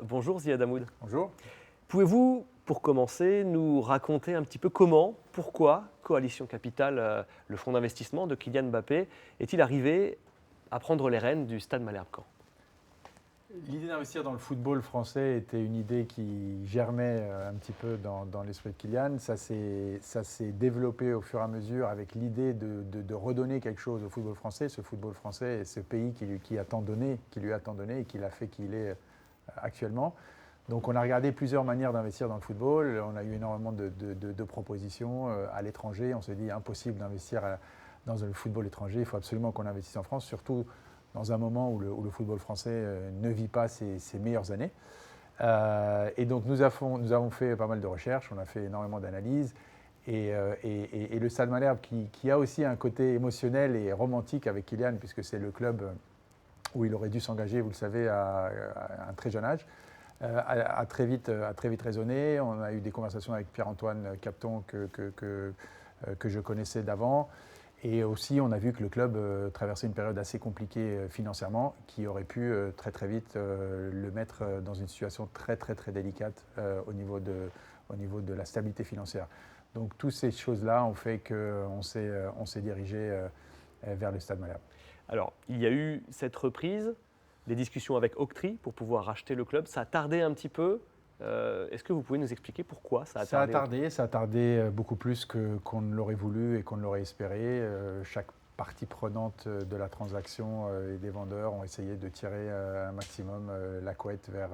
Bonjour Ziad Hamoud. Bonjour. Pouvez-vous, pour commencer, nous raconter un petit peu comment, pourquoi Coalition Capital, le fonds d'investissement de Kylian Mbappé, est-il arrivé à prendre les rênes du Stade Malherbe-Caen? L'idée d'investir dans le football français était une idée qui germait un petit peu dans l'esprit de Kylian. Ça s'est développé au fur et à mesure avec l'idée de redonner quelque chose au football français, ce football français et ce pays qui lui a tant donné et qui l'a fait qu'il est actuellement. Donc on a regardé plusieurs manières d'investir dans le football. On a eu énormément de propositions à l'étranger. On s'est dit impossible d'investir dans le football étranger. Il faut absolument qu'on investisse en France, surtout dans un moment où le football français ne vit pas ses meilleures années. Et donc nous avons fait pas mal de recherches, on a fait énormément d'analyses. Et le Stade Malherbe, qui a aussi un côté émotionnel et romantique avec Kylian, puisque c'est le club où il aurait dû s'engager, vous le savez, à un très jeune âge, a très vite raisonné. On a eu des conversations avec Pierre-Antoine Capton que je connaissais d'avant. Et aussi, on a vu que le club traversait une période assez compliquée financièrement, qui aurait pu très vite le mettre dans une situation très délicate au niveau de la stabilité financière. Donc, toutes ces choses-là ont fait qu'on s'est dirigé vers le Stade Malherbe. Alors, il y a eu cette reprise, des discussions avec Octree pour pouvoir racheter le club. Ça a tardé un petit peu. Est-ce que vous pouvez nous expliquer pourquoi ça a tardé? Ça a tardé beaucoup plus qu'on ne l'aurait voulu et qu'on ne l'aurait espéré. Chaque partie prenante de la transaction et des vendeurs ont essayé de tirer un maximum la couette vers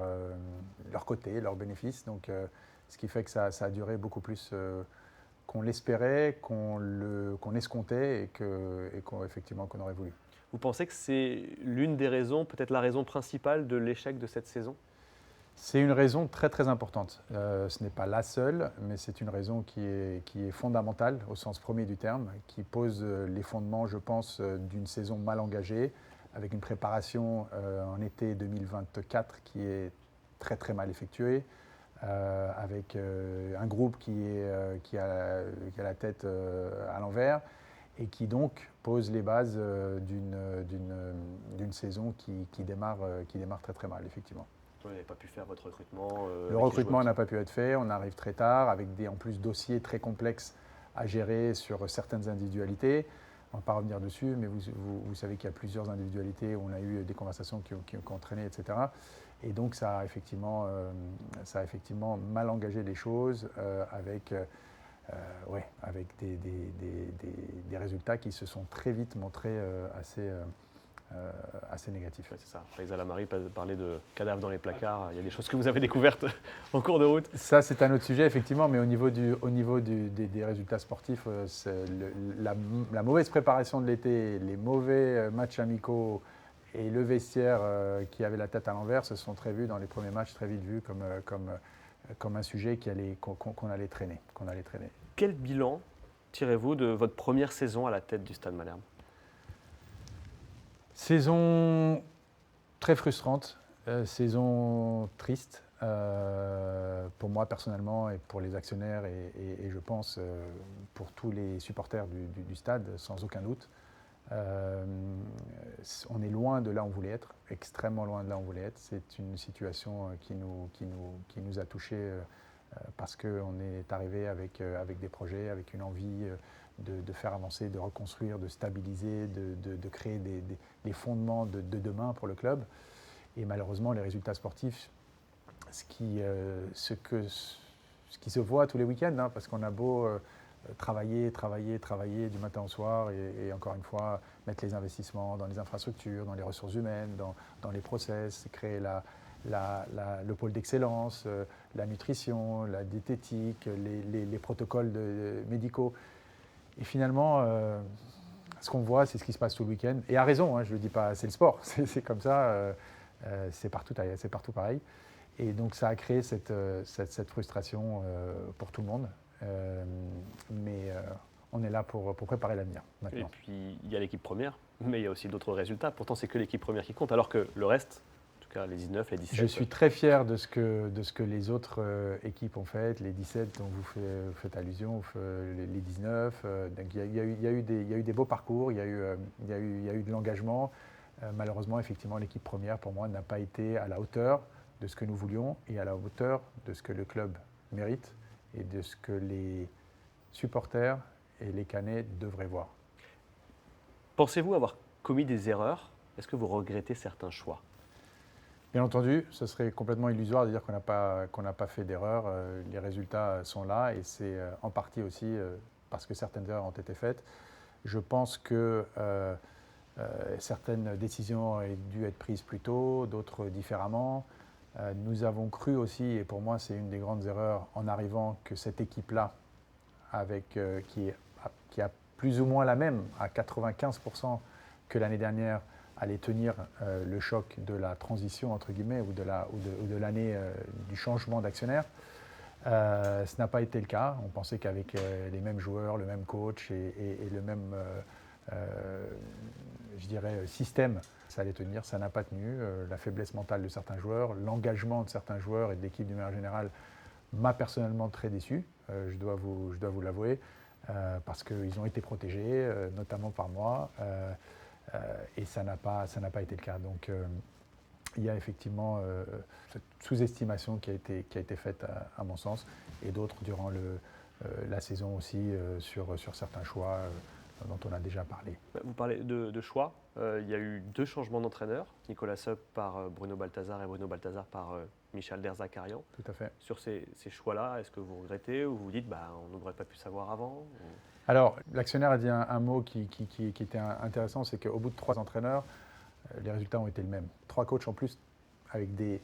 leur côté, leurs bénéfices. Donc, ce qui fait que ça a duré beaucoup plus qu'on l'espérait, qu'on escomptait et effectivement qu'on aurait voulu. Vous pensez que c'est l'une des raisons, peut-être la raison principale de l'échec de cette saison? C'est une raison très importante. Ce n'est pas la seule, mais c'est une raison qui est fondamentale au sens premier du terme, qui pose les fondements, je pense, d'une saison mal engagée, avec une préparation en été 2024 qui est très mal effectuée, avec un groupe qui a la tête à l'envers et qui donc pose les bases d'une saison qui démarre très mal, effectivement. Vous n'avez pas pu faire votre recrutement. Le recrutement n'a pas pu être fait, on arrive très tard, avec en plus dossiers très complexes à gérer sur certaines individualités. On ne va pas revenir dessus, mais vous savez qu'il y a plusieurs individualités où on a eu des conversations qui ont entraîné, etc. Et donc ça a effectivement mal engagé les choses avec des résultats qui se sont très vite montrés assez négatif. Ouais, c'est ça. Faisal Amari parlait de cadavres dans les placards. Il y a des choses que vous avez découvertes en cours de route. Ça, c'est un autre sujet, effectivement, mais au niveau des résultats sportifs, la mauvaise préparation de l'été, les mauvais matchs amicaux et le vestiaire qui avait la tête à l'envers se sont très vus dans les premiers matchs, très vite vus comme un sujet qu'on allait traîner. Quel bilan tirez-vous de votre première saison à la tête du Stade Malherbe? Saison très frustrante, saison triste pour moi personnellement et pour les actionnaires et je pense pour tous les supporters du stade, sans aucun doute. On est loin de là où on voulait être, extrêmement loin de là où on voulait être. C'est une situation qui nous a touchés parce qu'on est arrivé avec des projets, avec une envie de faire avancer, de reconstruire, de stabiliser, de créer les fondements de demain pour le club. Et malheureusement, les résultats sportifs, ce qui se voit tous les week-ends, hein, parce qu'on a beau travailler du matin au soir et encore une fois, mettre les investissements dans les infrastructures, dans les ressources humaines, dans les process, créer le pôle d'excellence, la nutrition, la diététique, les protocoles médicaux. Et finalement, ce qu'on voit, c'est ce qui se passe tout le week-end. Et à raison, hein, je ne le dis pas, c'est le sport, c'est comme ça, c'est partout pareil. Et donc ça a créé cette frustration pour tout le monde. Mais on est là pour préparer l'avenir maintenant. Et puis, il y a l'équipe première, mais il y a aussi d'autres résultats. Pourtant, c'est que l'équipe première qui compte, alors que le reste, en tout cas les 19, les 17... Je suis très fier de ce que les autres équipes ont fait, les 17 dont vous faites allusion, les 19. Donc il y a eu des beaux parcours, il y a eu de l'engagement. Malheureusement, effectivement, l'équipe première, pour moi, n'a pas été à la hauteur de ce que nous voulions et à la hauteur de ce que le club mérite et de ce que les supporters et les Canets devraient voir. Pensez-vous avoir commis des erreurs? Est-ce que vous regrettez certains choix? Bien entendu, ce serait complètement illusoire de dire qu'on n'a pas fait d'erreur. Les résultats sont là et c'est en partie aussi parce que certaines erreurs ont été faites. Je pense que certaines décisions auraient dû être prises plus tôt, d'autres différemment. Nous avons cru aussi, et pour moi c'est une des grandes erreurs en arrivant, que cette équipe-là, qui a plus ou moins la même, à 95% que l'année dernière, allait tenir le choc de la transition, entre guillemets, ou de l'année du changement d'actionnaire. Ce n'a pas été le cas. On pensait qu'avec les mêmes joueurs, le même coach et le même je dirais, système, ça allait tenir. Ça n'a pas tenu. La faiblesse mentale de certains joueurs, l'engagement de certains joueurs et de l'équipe d'une manière générale m'a personnellement très déçu, je dois vous l'avouer, parce qu'ils ont été protégés, notamment par moi, et ça n'a pas été le cas. Donc il y a effectivement cette sous-estimation qui a été faite à mon sens, et d'autres durant la saison aussi sur certains choix dont on a déjà parlé. Vous parlez de choix. Il y a eu 2 changements d'entraîneur, Nicolas Sepp par Bruno Balthazar et Bruno Balthazar par Michel Derzakarian. Tout à fait. Sur ces choix-là, est-ce que vous regrettez ou vous dites on n'aurait pas pu savoir avant? Alors, l'actionnaire a dit un mot qui était intéressant, c'est qu'au bout de 3 entraîneurs, les résultats ont été les mêmes. 3 coachs en plus avec des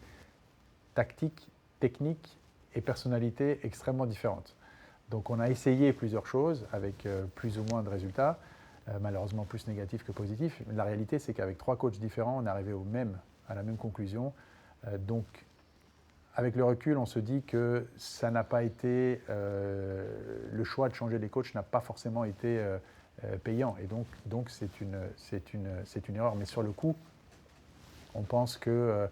tactiques, techniques et personnalités extrêmement différentes. Donc on a essayé plusieurs choses avec plus ou moins de résultats, malheureusement plus négatifs que positifs. La réalité, c'est qu'avec 3 coachs différents, on est arrivé à la même conclusion. Donc avec le recul, on se dit que ça n'a pas été, le choix de changer les coachs n'a pas forcément été payant. Et donc c'est une erreur. Mais sur le coup, on pense qu'il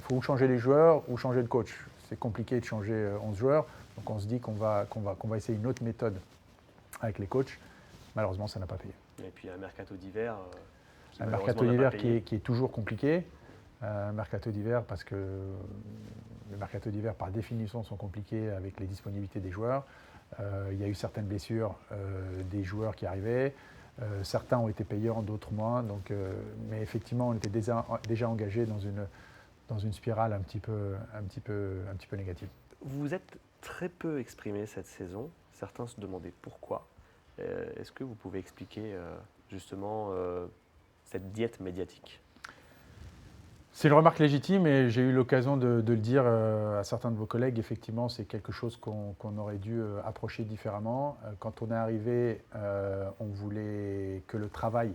faut ou changer les joueurs ou changer le coach. C'est compliqué de changer 11 joueurs. Donc on se dit qu'on va essayer une autre méthode avec les coachs. Malheureusement, ça n'a pas payé. Et puis un mercato d'hiver un mercato d'hiver qui est toujours compliqué. Un mercato d'hiver parce que les mercato d'hiver par définition sont compliqués avec les disponibilités des joueurs. Il y a eu certaines blessures des joueurs qui arrivaient. Certains ont été payants, d'autres moins. Donc, mais effectivement, on était déjà engagé dans une spirale un petit peu négative. Vous vous êtes très peu exprimé cette saison. Certains se demandaient pourquoi. Est-ce que vous pouvez expliquer justement cette diète médiatique? C'est une remarque légitime et j'ai eu l'occasion de le dire à certains de vos collègues. Effectivement, c'est quelque chose qu'on aurait dû approcher différemment. Quand on est arrivé, on voulait que le travail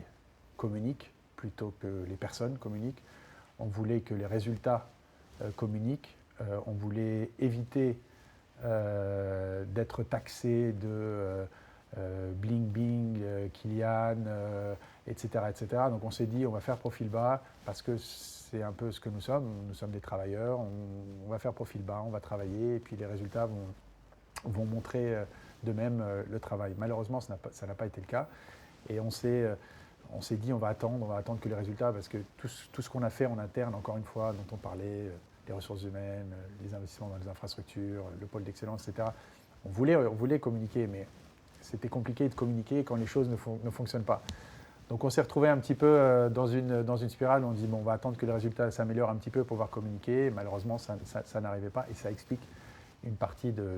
communique plutôt que les personnes communiquent. On voulait que les résultats communiquent. On voulait éviter d'être taxé de bling-bing, Kylian, etc., etc. Donc on s'est dit, on va faire profil bas parce que c'est un peu ce que nous sommes. Nous sommes des travailleurs, on va faire profil bas, on va travailler et puis les résultats vont montrer de même le travail. Malheureusement, ça n'a pas été le cas et on s'est dit on va attendre que les résultats, parce que tout ce qu'on a fait en interne, encore une fois, dont on parlait, les ressources humaines, les investissements dans les infrastructures, le pôle d'excellence, etc. On voulait communiquer, mais c'était compliqué de communiquer quand les choses ne fonctionnent pas. Donc on s'est retrouvé un petit peu dans une spirale où on dit on va attendre que les résultats s'améliorent un petit peu pour pouvoir communiquer. Malheureusement, ça n'arrivait pas et ça explique une partie de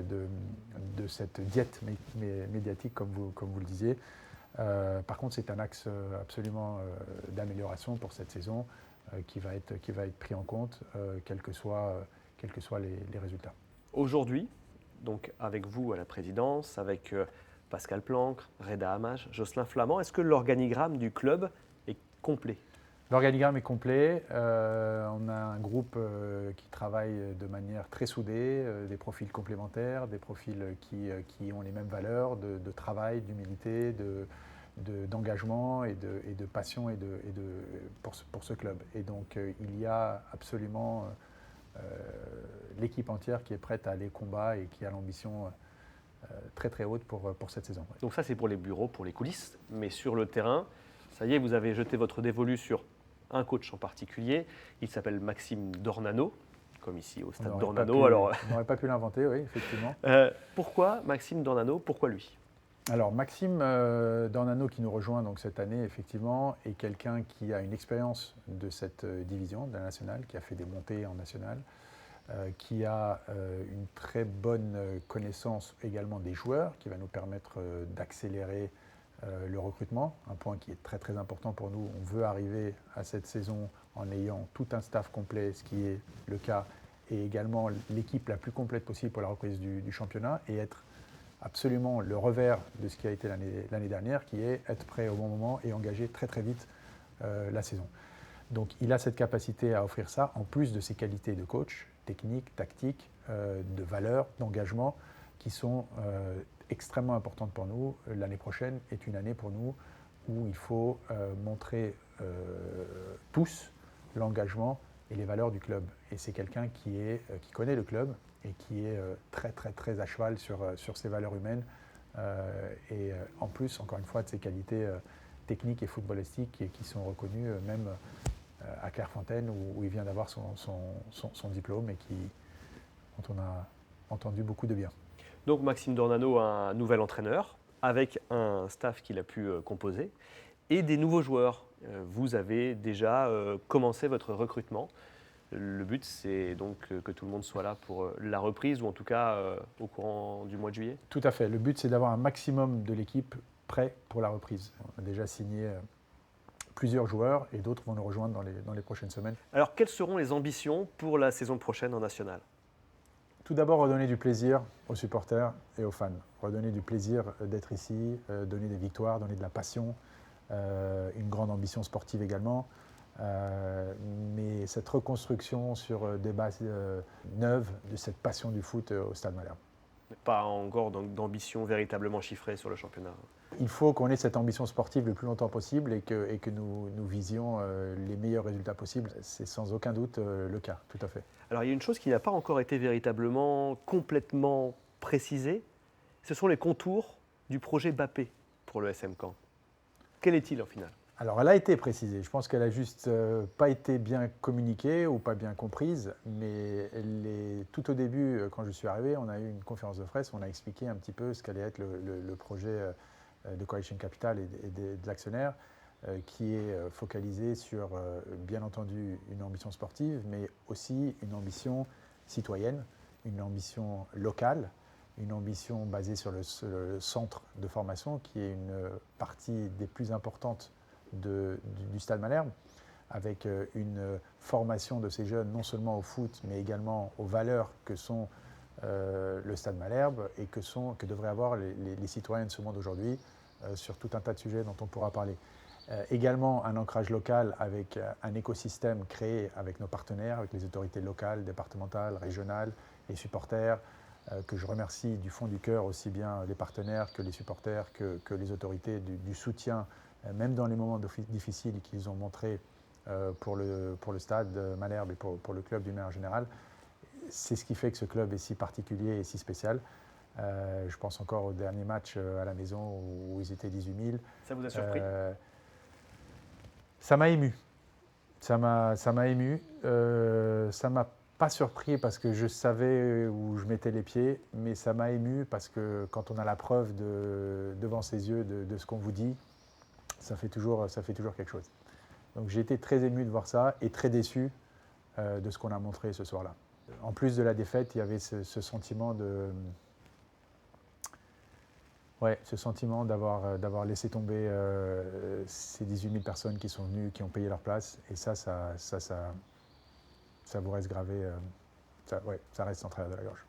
cette diète médiatique, comme vous le disiez. Par contre, c'est un axe absolument d'amélioration pour cette saison qui va être pris en compte, quels que soient les résultats. Aujourd'hui, donc avec vous à la présidence, avec Pascal Planck, Reda Hamage, Jocelyn Flamand, est-ce que l'organigramme du club est complet? L'organigramme est complet. On a un groupe qui travaille de manière très soudée, des profils complémentaires, des profils qui ont les mêmes valeurs de travail, d'humilité, d'engagement et de passion pour ce club. Et donc il y a absolument l'équipe entière qui est prête à aller combat et qui a l'ambition très très haute pour cette saison. Donc ça c'est pour les bureaux, pour les coulisses, mais sur le terrain, ça y est, vous avez jeté votre dévolu sur un coach en particulier. Il s'appelle Maxime Dornano, comme ici au stade On Dornano. n'aurait pas pu l'inventer, oui, effectivement. Pourquoi Maxime Dornano? Pourquoi lui? Alors Maxime Dornano qui nous rejoint donc cette année effectivement est quelqu'un qui a une expérience de cette division de la nationale, qui a fait des montées en nationale, qui a une très bonne connaissance également des joueurs, qui va nous permettre d'accélérer le recrutement, un point qui est très très important pour nous. On veut arriver à cette saison en ayant tout un staff complet, ce qui est le cas, et également l'équipe la plus complète possible pour la reprise du championnat, et être absolument le revers de ce qui a été l'année dernière, qui est être prêt au bon moment et engager très très vite la saison. Donc il a cette capacité à offrir ça, en plus de ses qualités de coach, technique, tactique, de valeur, d'engagement, qui sont extrêmement importantes pour nous. L'année prochaine est une année pour nous où il faut montrer tous l'engagement et les valeurs du club. Et c'est quelqu'un qui connaît le club et qui est très très très à cheval sur ses valeurs humaines et en plus, encore une fois, de ses qualités techniques et footballistiques qui sont reconnues même à Clairefontaine où il vient d'avoir son diplôme et dont on a entendu beaucoup de bien. Donc Maxime Dornano, un nouvel entraîneur avec un staff qu'il a pu composer et des nouveaux joueurs. Vous avez déjà commencé votre recrutement. Le but, c'est donc que tout le monde soit là pour la reprise, ou en tout cas au courant du mois de juillet? Tout à fait. Le but, c'est d'avoir un maximum de l'équipe prêt pour la reprise. On a déjà signé plusieurs joueurs et d'autres vont nous rejoindre dans les prochaines semaines. Alors, quelles seront les ambitions pour la saison prochaine en national? Tout d'abord, redonner du plaisir aux supporters et aux fans. Redonner du plaisir d'être ici, donner des victoires, donner de la passion, une grande ambition sportive également. Mais cette reconstruction sur des bases neuves de cette passion du foot au Stade Malherbe. Pas encore d'ambition véritablement chiffrée sur le championnat. Il faut qu'on ait cette ambition sportive le plus longtemps possible et que nous visions les meilleurs résultats possibles. C'est sans aucun doute le cas, tout à fait. Alors il y a une chose qui n'a pas encore été véritablement complètement précisée, ce sont les contours du projet Bappé pour le SM Caen. Quel est-il en final? Alors, elle a été précisée. Je pense qu'elle a juste pas été bien communiquée ou pas bien comprise. Mais tout au début, quand je suis arrivé, on a eu une conférence de presse. On a expliqué un petit peu ce qu'allait être le projet de Coalition Capital et de l'actionnaire, qui est focalisé sur, bien entendu, une ambition sportive, mais aussi une ambition citoyenne, une ambition locale, une ambition basée sur le centre de formation, qui est une partie des plus importantes du Stade Malherbe, avec une formation de ces jeunes non seulement au foot, mais également aux valeurs que sont le Stade Malherbe et que devraient avoir les citoyens de ce monde aujourd'hui sur tout un tas de sujets dont on pourra parler. Également un ancrage local avec un écosystème créé avec nos partenaires, avec les autorités locales, départementales, régionales, les supporters, que je remercie du fond du cœur, aussi bien les partenaires que les supporters, que les autorités, du soutien même dans les moments difficiles qu'ils ont montré pour le Stade Malherbe et pour le club d'une manière générale. C'est ce qui fait que ce club est si particulier et si spécial. Je pense encore au dernier match à la maison où ils étaient 18 000. Ça vous a surpris? Ça m'a ému. Ça m'a ému. Ça m'a pas surpris parce que je savais où je mettais les pieds, mais ça m'a ému parce que quand on a la preuve devant ses yeux de ce qu'on vous dit, ça fait toujours quelque chose. Donc j'ai été très ému de voir ça et très déçu de ce qu'on a montré ce soir-là. En plus de la défaite, il y avait ce sentiment d'avoir laissé tomber ces 18 000 personnes qui sont venues, qui ont payé leur place. Et ça vous reste gravé, ça reste en travers de la gorge.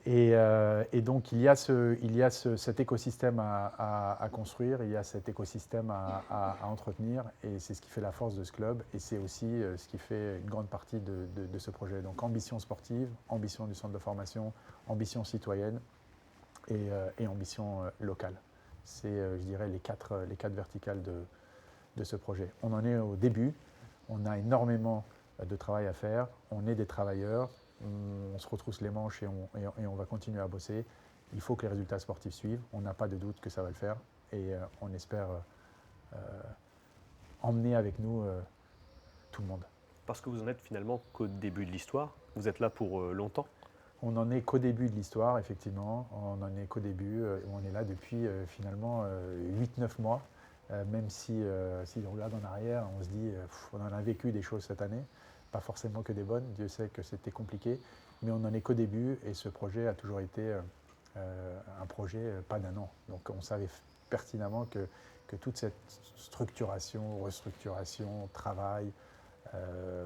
Et donc il y a cet écosystème à construire, il y a cet écosystème à entretenir, et c'est ce qui fait la force de ce club, et c'est aussi ce qui fait une grande partie de ce projet. Donc ambition sportive, ambition du centre de formation, ambition citoyenne et ambition locale. C'est, je dirais, les quatre verticales de ce projet. On en est au début, on a énormément de travail à faire, on est des travailleurs. On se retrousse les manches et on va continuer à bosser. Il faut que les résultats sportifs suivent. On n'a pas de doute que ça va le faire et on espère emmener avec nous tout le monde. Parce que vous en êtes finalement qu'au début de l'histoire. Vous êtes là pour longtemps. On n'en est qu'au début de l'histoire, effectivement. On n'en est qu'au début. On est là depuis finalement 8-9 mois. Même si on regarde en arrière, on se dit on en a vécu des choses cette année. Pas forcément que des bonnes. Dieu sait que c'était compliqué. Mais on n'en est qu'au début. Et ce projet a toujours été un projet pas d'un an. Donc on savait pertinemment que toute cette structuration, restructuration, travail,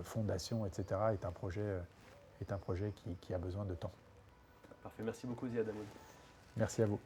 fondation, etc., est un projet qui a besoin de temps. Parfait, merci beaucoup Ziad Hamoud. Merci à vous.